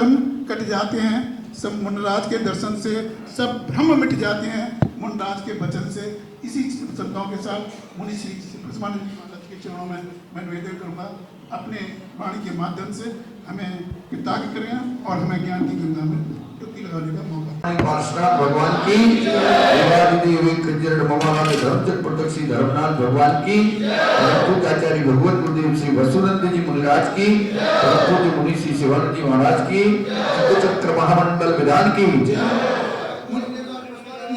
Cut जाते हैं, सब मुनराज के दर्शन से सब भ्रम मिट जाते हैं मुनराज के वचन से। इसी शब्दों के साथ मुनि श्री प्रसन्न महाराज के चरणों में मैं निवेदन करूँगा, अपने वाणी के माध्यम से हमें कृतार्थ करें और हमें ज्ञान की गंगा में डुबकी लगाने का मौका। पार्श्वनाथ भगवान की, देवादिदेव खज्जर ममानाथ धर्मचक्र प्रदक्षी धर्मनाथ भगवान की, परम आचार्य भगवत गुरुदेव श्री वसुनंद जी मुनिराज की, परम मुनि श्री शिवानंद जी महाराज की, चक्र महामंडल विधान की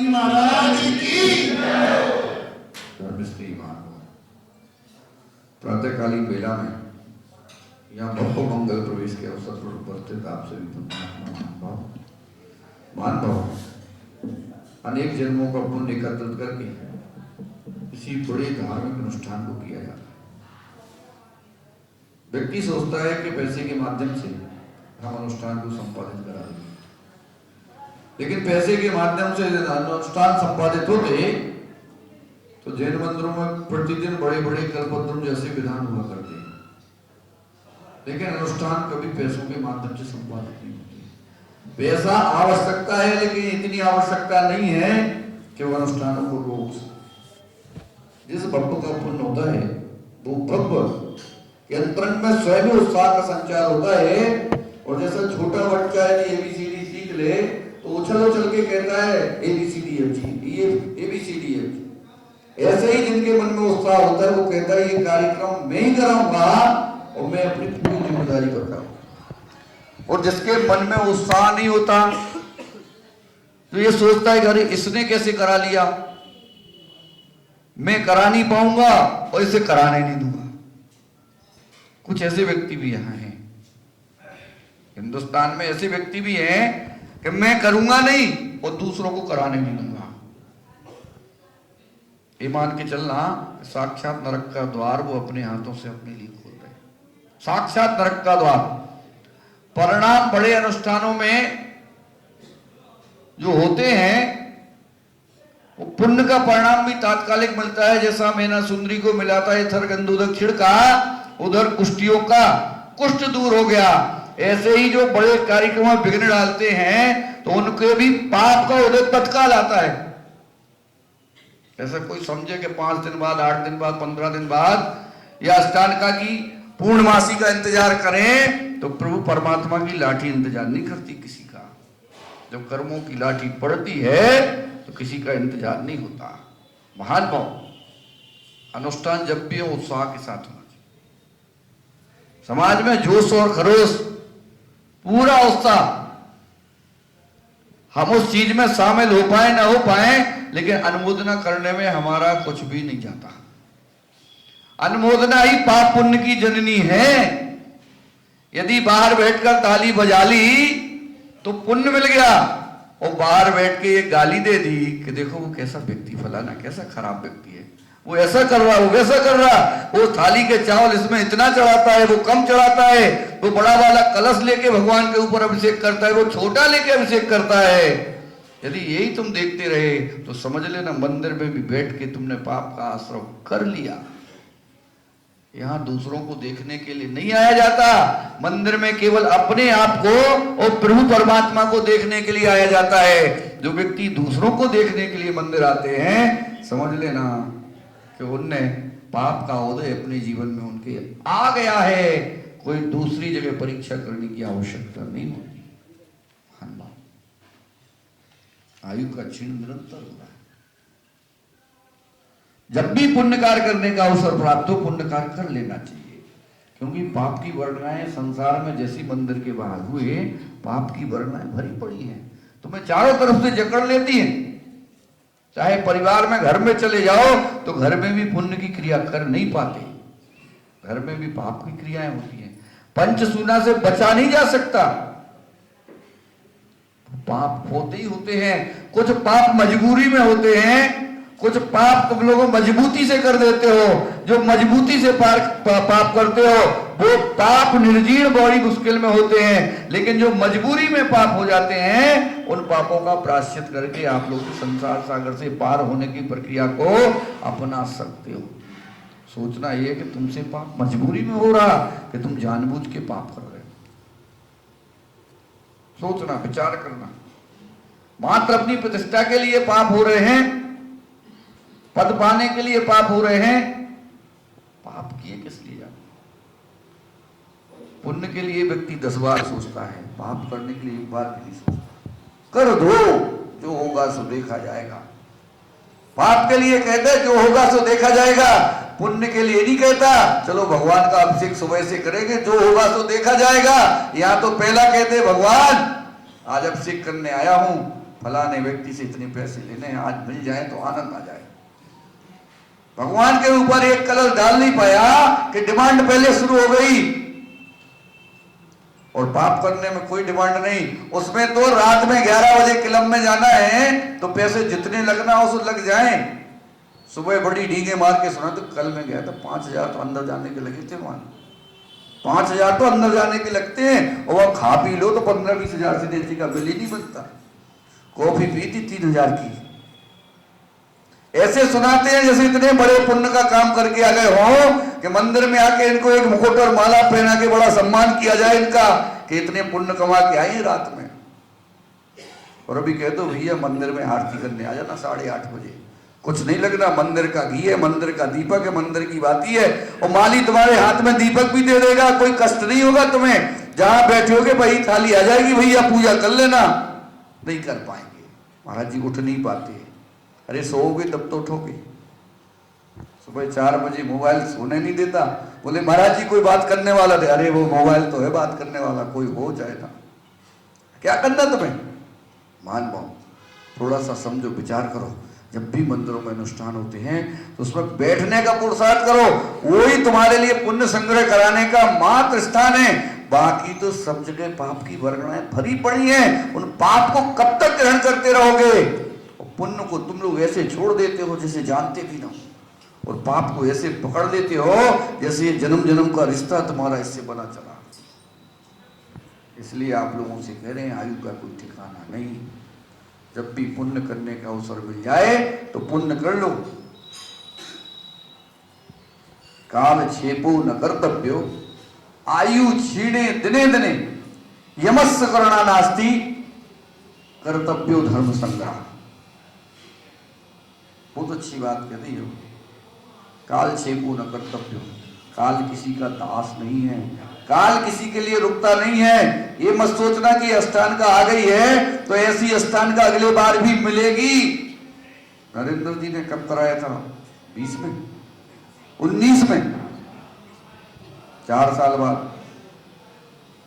महाराज की। धर्मश्री प्रातःकालीन बेला में यहाँ भव्य मंगल प्रवेश के अवसर पर उपस्थित आप सभी मान भाव अनेक जन्मों का पुण्य एकत्रित करके किसी बड़े धार्मिक अनुष्ठान को किया जाता है। व्यक्ति सोचता है कि पैसे के माध्यम से हम अनुष्ठान को संपादित करा देंगे, लेकिन पैसे के माध्यम से अनुष्ठान संपादित होते तो जैन मंदिरों में प्रतिदिन बड़े बड़े कल्पद्रुम जैसे विधान हुआ करते हैं, लेकिन अनुष्ठान कभी पैसों के माध्यम से संपादित नहीं होती। पैसा आवश्यकता है, लेकिन इतनी आवश्यकता नहीं है कि वह अनुष्ठानों को रोक सके। जिस भक्त का पुण्य होता है वो भक्त के अंतरंग में स्वयं उत्साह का संचार होता है, और जैसा छोटा बच्चा है एबीसीडी सीख ले तो उछल उछल के कहता है ABCDFG, ये ABCDFG। ऐसे ही जिनके मन में उत्साह होता है वो कहता है ये कार्यक्रम मैं ही कराऊंगा और मैं अपनी पूरी जिम्मेदारी पर करूंगा। और जिसके मन में उत्साह नहीं होता तो ये सोचता है अरे इसने कैसे करा लिया, मैं करा नहीं पाऊंगा और इसे कराने नहीं दूंगा। कुछ ऐसे व्यक्ति भी यहां हैं, हिंदुस्तान में ऐसे व्यक्ति भी हैं कि मैं करूंगा नहीं और दूसरों को कराने नहीं दूंगा। ये मान के चलना साक्षात नरक का द्वार वो अपने हाथों से अपने लिए खोल रहे हैं। साक्षात नरक का द्वार। परिणाम बड़े अनुष्ठानों में जो होते हैं वो पुण्य का परिणाम भी तात्कालिक मिलता है, जैसा मैना सुंदरी को मिला था इथर गंधोदक छिड़का, उधर कुष्टियों का कुष्ठ दूर हो गया। ऐसे ही जो बड़े कार्यक्रम में विघ्न डालते हैं तो उनके भी पाप का उदय तत्काल आता है। ऐसा कोई समझे कि 5 दिन बाद, 8 दिन बाद, 15 दिन बाद या अष्टानका की पूर्णमासी का इंतजार करें, तो प्रभु परमात्मा की लाठी इंतजार नहीं करती किसी का। जब कर्मों की लाठी पड़ती है तो किसी का इंतजार नहीं होता। महान भाव अनुष्ठान जब भी हो उत्साह के साथ होना चाहिए। समाज में जोश और खरोश, पूरा उत्साह, हम उस चीज में शामिल हो पाए ना हो पाए, लेकिन अनुमोदना करने में हमारा कुछ भी नहीं जाता। अनुमोदना ही पाप पुण्य की जननी है। यदि बाहर बैठकर ताली बजा ली तो पुण्य मिल गया, और बाहर बैठ के ये गाली दे दी कि देखो वो कैसा व्यक्ति, फलाना कैसा खराब व्यक्ति है, वो ऐसा कर रहा, वो वैसा कर रहा, वो थाली के चावल इसमें इतना चढ़ाता है, वो कम चढ़ाता है, वो बड़ा वाला कलश लेके भगवान के ऊपर अभिषेक करता है, वो छोटा लेके अभिषेक करता है। यदि यही तुम देखते रहे तो समझ लेना मंदिर में भी बैठ के तुमने पाप का आश्रय कर लिया। यहां दूसरों को देखने के लिए नहीं आया जाता, मंदिर में केवल अपने आप को और प्रभु परमात्मा को देखने के लिए आया जाता है। जो व्यक्ति दूसरों को देखने के लिए मंदिर आते हैं, समझ लेना कि उनने पाप का उदय अपने जीवन में उनके आ गया है। कोई दूसरी जगह परीक्षा करने की आवश्यकता नहीं होती। आयु का क्षीण निरंतर हो रहा है। जब भी पुण्य कार्य करने का अवसर प्राप्त हो पुण्य कार्य कर लेना चाहिए, क्योंकि पाप की वर्णनाएं संसार में जैसी मंदिर के बाहर हुए, पाप की वर्णनाएं भरी पड़ी हैं, तुम्हें चारों तरफ से जकड़ लेती हैं। चाहे परिवार में, घर में चले जाओ तो घर में भी पुण्य की क्रिया कर नहीं पाते, घर में भी पाप की क्रियाएं होती हैं। पंचसूना से बचा नहीं जा सकता, पाप होते ही होते हैं। कुछ पाप मजबूरी में होते हैं, कुछ पाप तुम लोग मजबूती से कर देते हो। जो मजबूती से पाप करते हो वो पाप निर्जीर्ण बड़ी मुश्किल में होते हैं, लेकिन जो मजबूरी में पाप हो जाते हैं उन पापों का प्रायश्चित करके आप लोग संसार सागर से पार होने की प्रक्रिया को अपना सकते हो। सोचना यह कि तुमसे पाप मजबूरी में हो रहा कि तुम जानबूझ के पाप कर रहे हो। सोचना, विचार करना। मात्र अपनी प्रतिष्ठा के लिए पाप हो रहे हैं, पद पाने के लिए पाप हो रहे हैं। पाप किए किस लिए जाते? पुण्य के लिए व्यक्ति 10 बार सोचता है, पाप करने के लिए एक बार भी नहीं सोचता। कर दो, जो होगा सो देखा जाएगा। पाप के लिए कहते हैं जो होगा सो देखा जाएगा, पुण्य के लिए नहीं कहता चलो भगवान का अभिषेक सुबह से करेंगे, जो होगा सो देखा जाएगा। यहां तो पहला कहते भगवान आज अभिषेक करने आया हूं, फलाने व्यक्ति से इतने पैसे लेने हैं, आज मिल जाए तो आनंद आ जाए। भगवान के ऊपर एक कलश डाल नहीं पाया कि डिमांड पहले शुरू हो गई। और पाप करने में कोई डिमांड नहीं, उसमें तो रात में 11 बजे क्लब में जाना है तो पैसे जितने लगना हो सो लग जाएं। सुबह बड़ी डींगे मार के सुना तो कल मैं गया था 5000 तो अंदर जाने के लगे थे। वहां 5000 तो अंदर जाने के लगते हैं और वह खा पी लो तो 15-20 हजार से नीचे का बिल ही नहीं बनता। कॉफी पी थी 3000 की। ऐसे सुनाते हैं जैसे इतने बड़े पुण्य का काम करके आ गए हो कि मंदिर में आके इनको एक मुकुट और माला पहना के बड़ा सम्मान किया जाए इनका कि इतने पुण्य कमा के आए रात में। और अभी कह दो भैया मंदिर में आरती करने आ जाना 8:30 बजे, कुछ नहीं लगना, मंदिर का घी है, मंदिर का दीपक है, मंदिर की बाती है और माली तुम्हारे हाथ में दीपक भी दे देगा, कोई कष्ट नहीं होगा तुम्हें। जहां बैठे होगे भाई थाली आ जाएगी, भैया पूजा कर लेना। नहीं कर पाएंगे, महाराज जी उठ नहीं पाते। अरे सोओगे तब तो उठोगे। सुबह 4 बजे मोबाइल सोने नहीं देता, बोले महाराज जी कोई बात करने वाला थे। अरे वो मोबाइल तो है बात करने वाला, कोई हो जाए ना, क्या करना तुम्हें। मान पाओ, थोड़ा सा समझो, विचार करो। जब भी मंदिरों में अनुष्ठान होते हैं तो उसमें बैठने का पुरुषार्थ करो, वही तुम्हारे लिए पुण्य संग्रह कराने का मात्र स्थान है। बाकी तो सब जगह पाप की वर्गणाएं भरी पड़ी हैं। उन पाप को कब तक ग्रहण करते रहोगे? पुण्य को तुम लोग ऐसे छोड़ देते हो जैसे जानते भी ना, और पाप को ऐसे पकड़ लेते हो जैसे जन्म जन्म का रिश्ता तुम्हारा इससे बना चला। इसलिए आप लोगों से कह रहे हैं आयु का कोई ठिकाना नहीं। जब भी पुण्य करने का अवसर मिल जाए तो पुण्य कर लो। काल क्षेपो न कर्तव्यो आयु क्षीणे दिने दिने यमस्य करुणा नास्ति कर्तव्यो धर्म संग्रह। बहुत अच्छी बात कह रही हो। काल क्षेपो न कर्तव्यो, काल किसी का दास नहीं है, काल किसी के लिए रुकता नहीं है। ये मत सोचना कि अष्टान का आ गई है तो ऐसी अष्टान का अगले बार भी मिलेगी। नरेंद्र जी ने कब कराया था? 20 में, 19 में, 4 साल बाद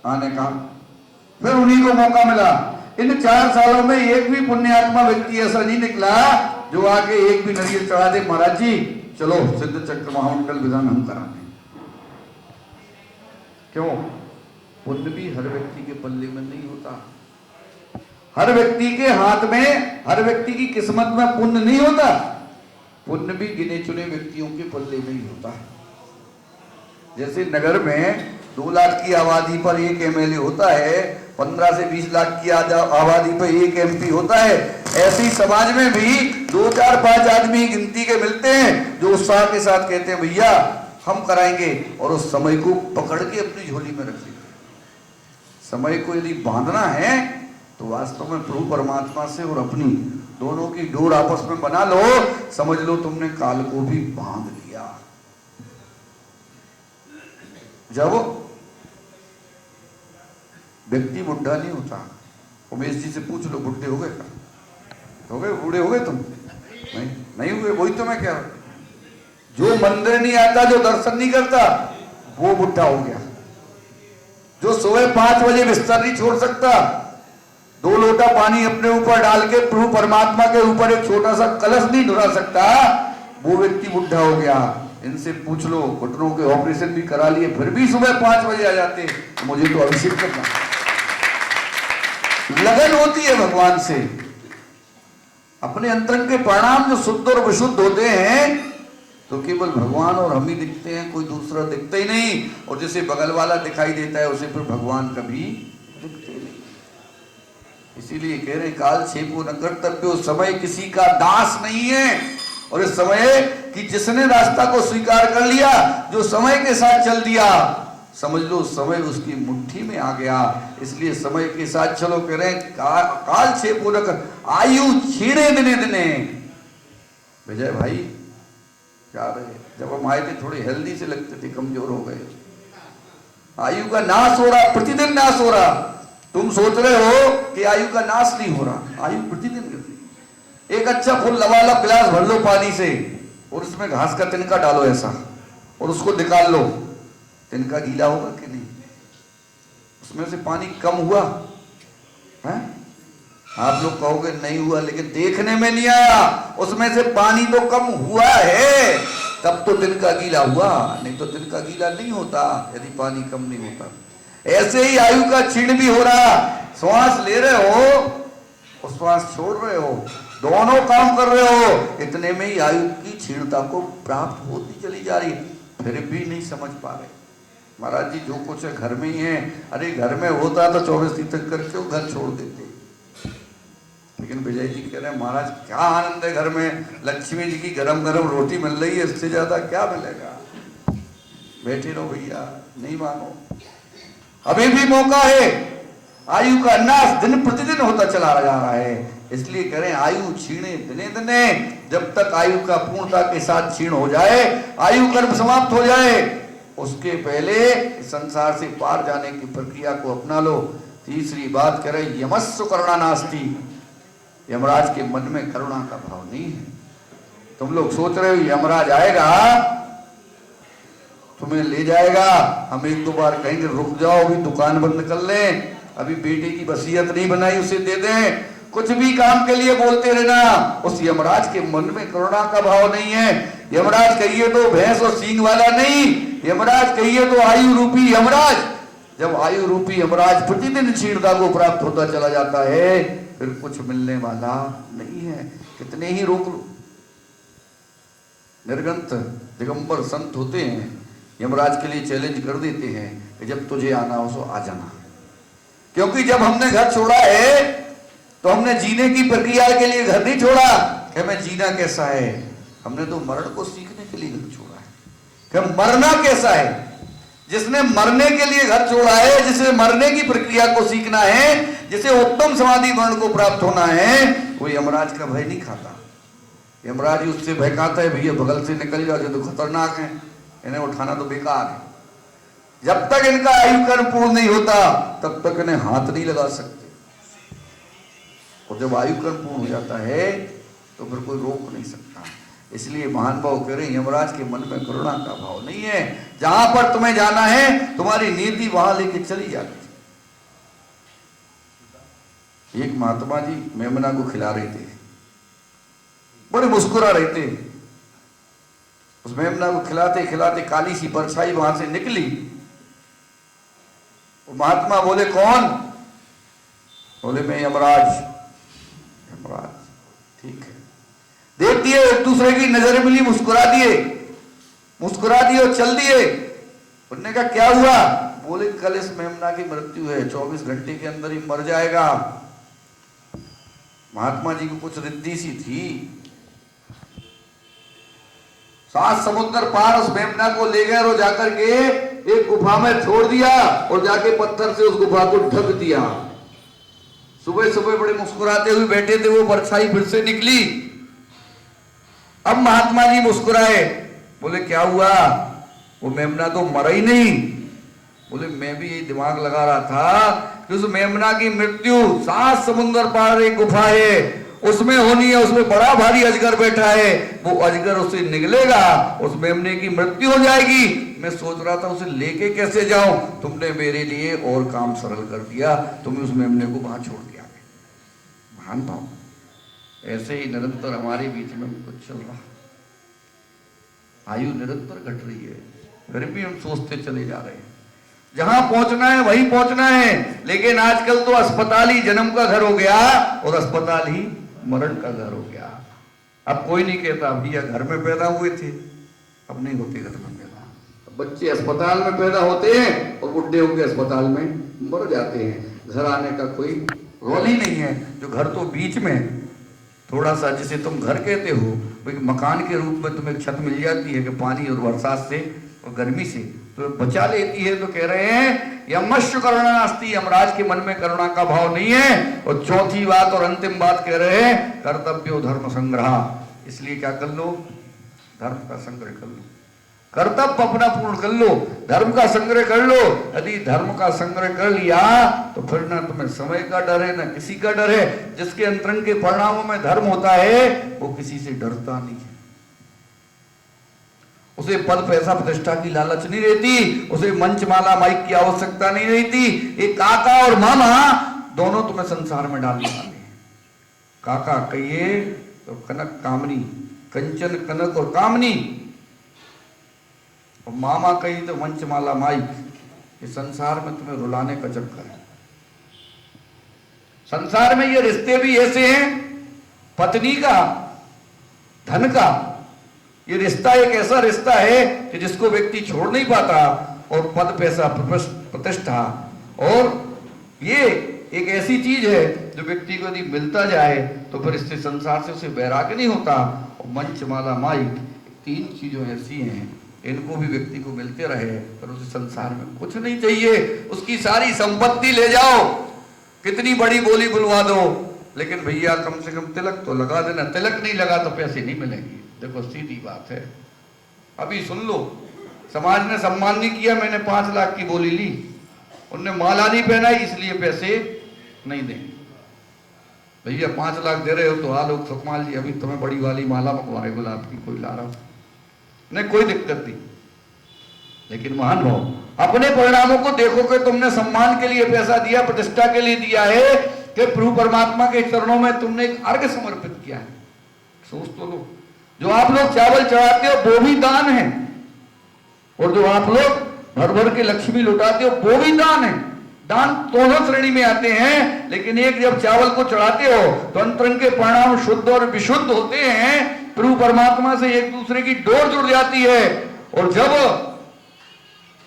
आने का, फिर उन्हीं को मौका मिला। इन 4 सालों में एक भी पुण्यात्मा व्यक्ति ऐसा नहीं निकला जो आके एक भी नरियल चढ़ा दे, महाराज जी चलो सिद्ध चक्र महामंडल विधान हम कराने। क्यों? पुण्य भी हर व्यक्ति के पल्ले में नहीं होता, हर व्यक्ति के हाथ में, हर व्यक्ति की किस्मत में पुण्य नहीं होता। पुण्य भी गिने चुने व्यक्तियों के पल्ले में ही होता है। जैसे नगर में 2 लाख की आबादी पर एक एमएलए होता है, 15 से 20 लाख की आबादी पर एक एमपी होता है, ऐसे ही समाज में भी 2, 4, 5 आदमी गिनती के मिलते हैं जो उत्साह के साथ कहते हैं भैया हम कराएंगे, और उस समय को पकड़ के अपनी झोली में रख लेते। समय को यदि बांधना है तो वास्तव में प्रभु परमात्मा से और अपनी दोनों की डोर आपस में बना लो, समझ लो तुमने काल को भी बांध लिया। जब व्यक्ति बुढ़ा नहीं होता, उमेश जी से पूछ लो बुढ़े हो गए क्या? हो गए? बूढ़े हो गए तुम? नहीं हुए। वही तो मैं कह रहा हूं, जो मंदिर नहीं आता, जो दर्शन नहीं करता, वो बुढ़ा हो गया। जो सुबह 5 बजे बिस्तर नहीं छोड़ सकता, 2 लोटा पानी अपने ऊपर डाल के प्रभु परमात्मा के ऊपर एक छोटा सा कलश नहीं ढुला सकता, वो व्यक्ति बुढ़ा हो गया। इनसे पूछ लो, घुटनों के ऑपरेशन भी करा लिए फिर भी सुबह 5 बजे आ जाते, तो मुझे तो अभिषेक करना। लगन होती है भगवान से। अपने अंतरंग के परिणाम जो शुद्ध और विशुद्ध होते हैं तो केवल भगवान और हम ही दिखते हैं, कोई दूसरा दिखता ही नहीं। और जैसे बगल वाला दिखाई देता है उसे फिर भगवान कभी दिखते नहीं। इसीलिए कह रहे काल क्षेपो न कर्तव्यो, समय किसी का दास नहीं है। और इस समय कि जिसने रास्ता को स्वीकार कर लिया, जो समय के साथ चल दिया, समझ लो समय उसकी मुट्ठी में आ गया। इसलिए समय के साथ चलो। कह रहे हैं काल छे पूरक आयु छीणे दिने दिने। विजय भाई क्या रहे, जब हम आए थे थोड़े हेल्दी से लगते थे, कमजोर हो गए। आयु का नाश हो रहा, प्रतिदिन नाश हो रहा। तुम सोच रहे हो कि आयु का नाश नहीं हो रहा, आयु प्रतिदिन गिरती। एक अच्छा फुल लबालब गिलास भर लो पानी से और उसमें घास का तिनका डालो ऐसा, और उसको निकाल लो, तिनका गीला होगा कि नहीं? उसमें से पानी कम हुआ है? आप लोग कहोगे नहीं हुआ, लेकिन देखने में नहीं आया। उसमें से पानी तो कम हुआ है, तब तो तिनका गीला हुआ, नहीं तो तिनका गीला नहीं होता यदि पानी कम नहीं होता। ऐसे ही आयु का क्षीण भी हो रहा। श्वास ले रहे हो और श्वास छोड़ रहे हो, दोनों काम कर रहे हो, इतने में ही आयु की क्षीणता को प्राप्त होती चली जा रही, फिर भी नहीं समझ पा रहे। महाराज जी जो कुछ है घर में ही है। अरे घर में होता तो 24 तीर्थंकर क्यों घर छोड़ देते? लेकिन विजय जी कह रहे हैं महाराज क्या आनंद है घर में, लक्ष्मी जी की गरम गरम रोटी मिल रही है, इससे ज्यादा क्या मिलेगा? बैठे रहो भैया, नहीं मानो, अभी भी मौका है। आयु का नाश दिन प्रतिदिन होता चला जा रहा है। इसलिए कह रहे हैं आयु क्षीणे दिने दिने। जब तक आयु का पूर्णता के साथ क्षीण हो जाए, आयु कर्म समाप्त हो जाए, उसके पहले संसार से पार जाने की प्रक्रिया को अपना लो। तीसरी बात कह रहे यमस्व करुणा नास्ति। यमराज के मन में करुणा का भाव नहीं है। तुम लोग सोच रहे हो यमराज आएगा तुम्हें ले जाएगा, हम एक दो बार कहेंगे रुक जाओ अभी दुकान बंद कर लें, अभी बेटे की वसीयत नहीं बनाई उसे दे दें, कुछ भी काम के लिए बोलते रहना। उस यमराज के मन में करुणा का भाव नहीं है। यमराज कहिए तो भैंस और सींग वाला नहीं, यमराज कहिए तो आयु रूपी यमराज। जब आयु रूपी यमराज प्रतिदिन क्षीणता को प्राप्त होता चला जाता है, फिर कुछ मिलने वाला नहीं है। कितने ही रोक लो। निर्गंत दिगंबर संत होते हैं, यमराज के लिए चैलेंज कर देते हैं कि जब तुझे आना हो सो आ जाना। क्योंकि जब हमने घर छोड़ा है तो हमने जीने की प्रक्रिया के लिए घर नहीं छोड़ा कि हमें जीना कैसा है, हमने तो मरण को सीखने के लिए घर छोड़ा है कि मरना कैसा है। जिसने मरने के लिए घर छोड़ा है, जिसे मरने की प्रक्रिया को सीखना है, जिसे उत्तम समाधि वर्ण को प्राप्त होना है, वो यमराज का भय नहीं खाता। यमराज उससे भय खाता है भैया बगल से निकल जाओ, जो तो खतरनाक है, इन्हें उठाना तो बेकार है। जब तक इनका आयु कर्म पूर्ण नहीं होता तब तक इन्हें हाथ नहीं लगा सकते, और जब आयु कर्म पूर्ण हो जाता है तो फिर कोई रोक नहीं सकता। इसलिए महान भाव कह रहे हैं यमराज के मन में करुणा का भाव नहीं है। जहां पर तुम्हें जाना है तुम्हारी नीति वहां लेके चली जाती। एक महात्मा जी मेमना को खिला रहे थे, बड़े मुस्कुरा रहे थे। उस मेमना को खिलाते खिलाते काली सी परछाई वहां से निकली। महात्मा बोले कौन? बोले मैं यमराज। यमराज ठीक है, देख दिए, एक दूसरे की नजर मिली, मुस्कुरा दिए और चल दिए। उन्होंने कहा क्या हुआ? बोले कल इस मेमना की मृत्यु है, 24 घंटे के अंदर ही मर जाएगा। महात्मा जी को कुछ रिद्धि सी थी, 7 समुद्र पार उस मेमना को ले गए और जाकर के एक गुफा में छोड़ दिया और जाके पत्थर से उस गुफा को ढक दिया। सुबह सुबह बड़े मुस्कुराते हुए बैठे थे, वो परछाई फिर से निकली। अब महात्मा जी मुस्कुराए, बोले क्या हुआ? वो मेमना तो मरा ही नहीं। बोले मैं भी यही दिमाग लगा रहा था कि उस मेमना की मृत्यु 7 समुद्र पार एक गुफा है उसमें होनी है, उसमें बड़ा भारी अजगर बैठा है, वो अजगर उससे निकलेगा, उस मेमने की मृत्यु हो जाएगी। मैं सोच रहा था उसे लेके कैसे जाऊं, तुमने मेरे लिए और काम सरल कर दिया, तुमने उस मेमने को वहां छोड़ दिया। महान भाव ऐसे ही निरंतर हमारे बीच में कुछ चल रहा। आयु निरंतर घट रही है, फिर भी हम सोचते चले जा रहे हैं जहां पहुंचना है वहीं पहुंचना है। लेकिन आजकल तो अस्पताल ही जन्म का घर हो गया और अस्पताल ही मरण का घर हो गया। अब कोई नहीं कहता भैया घर में पैदा हुए थे, अब नहीं होते घर में पैदा। बच्चे अस्पताल में पैदा होते हैं और बुढ़े होकर अस्पताल में मर जाते हैं। घर आने का कोई रोल ही नहीं है। जो घर तो बीच में थोड़ा सा, जिसे तुम घर कहते हो, मकान के रूप में तुम्हें छत मिल जाती है कि पानी और बरसात से और गर्मी से तो बचा लेती है। तो कह रहे हैं यमश्य करुणा नास्ति, यमराज के मन में करुणा का भाव नहीं है। और चौथी बात और अंतिम बात कह रहे हैं कर्तव्यो धर्म संग्रह। इसलिए क्या कर लो, धर्म का संग्रह कर लो, कर्तव्य अपना पूर्ण कर लो, धर्म का संग्रह कर लो। यदि धर्म का संग्रह कर लिया तो फिर ना तुम्हें समय का डर है, ना किसी का डर है। जिसके अंतरंग के परिणामों में धर्म होता है वो किसी से डरता नहीं है। उसे पद पैसा प्रतिष्ठा की लालच नहीं रहती, उसे मंच माला माइक की आवश्यकता नहीं रहती। एक काका और मामा दोनों तुम्हें संसार में डालने वाले हैं। काका कहिए तो कनक कामनी, कंचन कनक और कामनी, और मामा कही तो मंच माला माइक। ये संसार में तुम्हें रुलाने का चक्कर है। संसार में ये रिश्ते भी ऐसे हैं, पत्नी का, धन का, ये रिश्ता एक ऐसा रिश्ता है कि जिसको व्यक्ति छोड़ नहीं पाता। और पद पैसा प्रतिष्ठा, और ये एक ऐसी चीज है जो व्यक्ति को यदि मिलता जाए तो फिर इससे संसार से उसे वैराग्य नहीं होता। और मंच माला माइक, तीन चीजों ऐसी हैं, इनको भी व्यक्ति को मिलते रहे पर उसे संसार में कुछ नहीं चाहिए। उसकी सारी संपत्ति ले जाओ, कितनी बड़ी बोली बुलवा दो, लेकिन भैया कम से कम तिलक तो लगा देना। तिलक नहीं लगा तो पैसे नहीं मिलेंगे। देखो सीधी बात है। अभी सुन लो, समाज ने सम्मान नहीं किया, मैंने 5 लाख की बोली ली, उनने माला नहीं पहनाई इसलिए पैसे नहीं देंगे। भैया 5 लाख दे रहे हो तो हाँ लोग सुखमाल जी अभी तुम्हें बड़ी वाली माला मंगवाए गुलाब की, कोई ला रहा नहीं, कोई दिक्कत नहीं। लेकिन महान भाव अपने परिणामों को देखो कि तुमने सम्मान के लिए पैसा दिया, प्रतिष्ठा के लिए दिया है कि प्रभु परमात्मा के चरणों में तुमने एक अर्घ समर्पित किया है। सोच तो लो, जो आप लोग चावल चढ़ाते हो वो भी दान है, और जो आप लोग भर भर के लक्ष्मी लुटाते हो वो भी दान है। दान दोनों श्रेणी में आते हैं। लेकिन एक जब चावल को चढ़ाते हो तो अंतरंग के परिणाम शुद्ध और विशुद्ध होते हैं, प्रभु परमात्मा से एक दूसरे की डोर जुड़ जाती है। और जब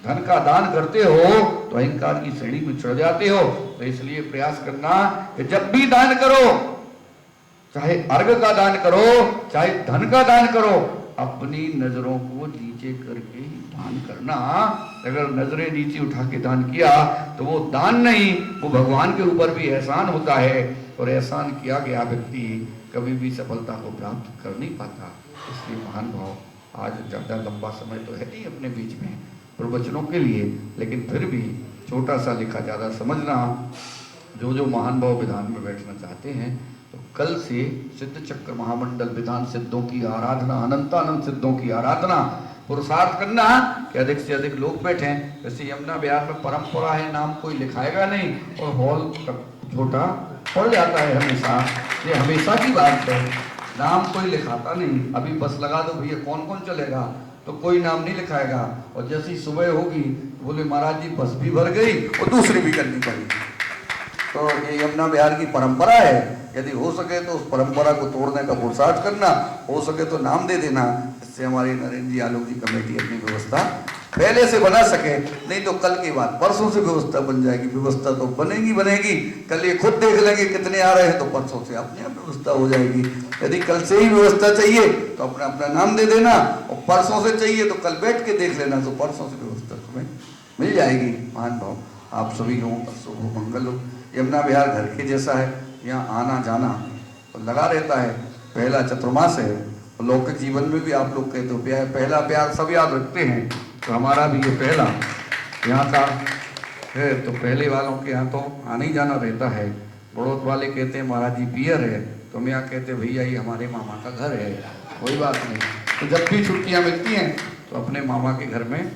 धन का दान करते हो तो अहंकार की श्रेणी में चढ़ जाते हो। तो इसलिए प्रयास करना कि जब भी दान करो, चाहे अर्घ का दान करो चाहे धन का दान करो, अपनी नजरों को नीचे करके ही दान करना। अगर नजरें नीचे उठा के दान किया तो वो दान नहीं, वो भगवान के ऊपर भी एहसान होता है। और एहसान किया गया व्यक्ति कभी भी सफलता को प्राप्त कर नहीं पाता। इसलिए महान भाव, आज ज़्यादा लंबा समय तो है नहीं अपने बीच में प्रवचनों के लिए, लेकिन फिर भी छोटा सा लिखा ज़्यादा समझना। जो महान भाव विधान में बैठना चाहते हैं तो कल से सिद्ध चक्र महामंडल विधान सिद्धों की आराधना, अनंतानंद सिद्धों की आराधना, पुरुषार्थ करना कि अधिक से अधिक लोग बैठें। वैसे यमुना विहार में परंपरा है, नाम कोई लिखाएगा नहीं और हॉल छोटा पड़ जाता है हमेशा, ये हमेशा की बात है। नाम कोई लिखाता नहीं। अभी बस लगा दो भैया कौन कौन चलेगा, तो कोई नाम नहीं लिखाएगा। और जैसी सुबह होगी बोले महाराज जी बस भी भर गई और दूसरी भी करनी पड़ी। तो ये यमुना विहार की परंपरा है। यदि हो सके तो उस परंपरा को तोड़ने का पुरुषार्थ करना, हो सके तो नाम दे देना। इससे हमारी नरेंद्र जी आलोक जी कमेटी अपनी व्यवस्था पहले से बना सके। नहीं तो कल की बात परसों से व्यवस्था बन जाएगी। व्यवस्था तो बनेगी। कल ये खुद देख लेंगे कितने आ रहे हैं, तो परसों से अपने आप व्यवस्था हो जाएगी। यदि कल से ही व्यवस्था चाहिए तो अपना अपना नाम दे देना, और परसों से चाहिए तो कल बैठ के देख लेना, तो परसों से व्यवस्था तुम्हें मिल जाएगी। महान भाव, आप सभी लोगों का शुभ हो, मंगल हो। यमुना विहार घर के जैसा है, यहाँ आना जाना तो लगा रहता है। पहला चतुर्मास है, और लौकिक जीवन में भी आप लोग कहते हो पहला प्यार सब याद रखते हैं, तो हमारा भी ये पहला यहाँ का है। तो पहले वालों के यहाँ तो आना ही जाना रहता है। बड़ौत वाले कहते हैं महाराज जी पियर है, तो हम यहाँ कहते हैं भैया ये हमारे मामा का घर है। कोई बात नहीं, तो जब भी छुट्टियाँ मिलती हैं तो अपने मामा के घर में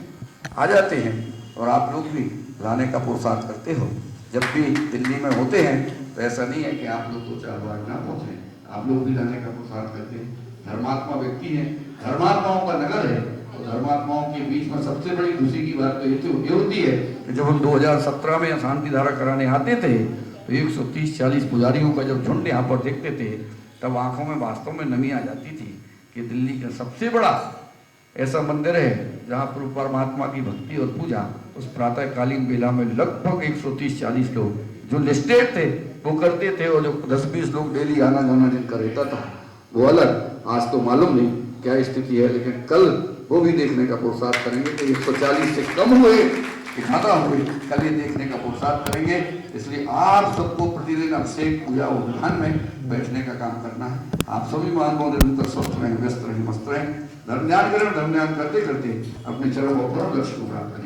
आ जाते हैं। और आप लोग भी लाने का पुरुषार्थ करते हो। जब भी दिल्ली में होते हैं तो ऐसा नहीं है कि आप लोग तो 4 बार ना पहुँचे, आप लोग भी लाने का पुरुषार्थ करते हैं। धर्मात्मा व्यक्ति हैं, धर्मात्माओं का नगर है। तो धर्मात्माओं के बीच में सबसे बड़ी खुशी की बात तो ये होती है कि जब हम 2017 में शांति धारा कराने आते थे तो 130-140 पुजारियों का जब झुंड यहाँ पर देखते थे तब आंखों में वास्तव में नमी आ जाती थी कि दिल्ली का सबसे बड़ा ऐसा मंदिर है जहाँ प्रभु परमात्मा की भक्ति और पूजा उस प्रातःकालीन बेला में लगभग 130-140 लोग जो लिस्टेड थे वो करते थे, और जो 10-20 लोग डेली आना जाना जिनका रहता था वो अलग। आज तो मालूम नहीं क्या स्थिति है, लेकिन कल वो भी देखने का पुरुषार्थ करेंगे कि 140 से कम हुए कि ज़्यादा हुए, कल ये देखने का पुरुषार्थ करेंगे। इसलिए आप सबको प्रतिदिन अभिषेक पूजा उद्यान में बैठने का काम करना है। आप सभी महानुभाव निरंतर स्वस्थ रहें, व्यस्त रहें, मस्त रहें, धर्म ध्यान करें, धर्म ध्यान करते करते अपने चरणों को लक्ष्य को प्राप्त करें।